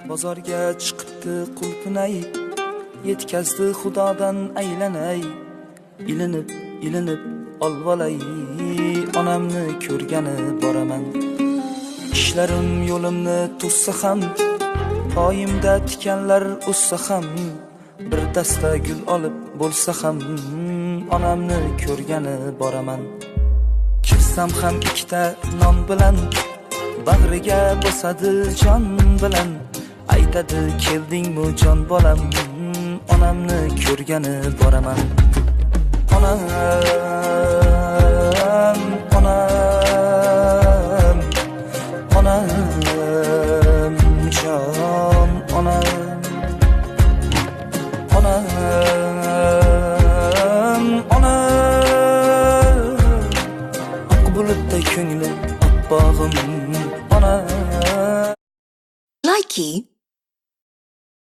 Bozorga chiqibdi qulpunay, yetkazdi xudodan aylanay. Ilinib olvolay, onamni ko'rgani boraman. Ishlarim yo'limni to'ssa ham, poyimda tikanlar o'ssa ham, bir dasta gul olib bo'lsa ham, onamni ko'rgani boraman. Kirsam ham ikkita non bilan, bag'riga bosadi jon bilan. Aytadi keldingmi jon bolam, onamni ko'rgani boraman. Onam, onam, onam, jon onam, onam, onam, oq bulutday ko'nglim, oq bog'im, onam. Likey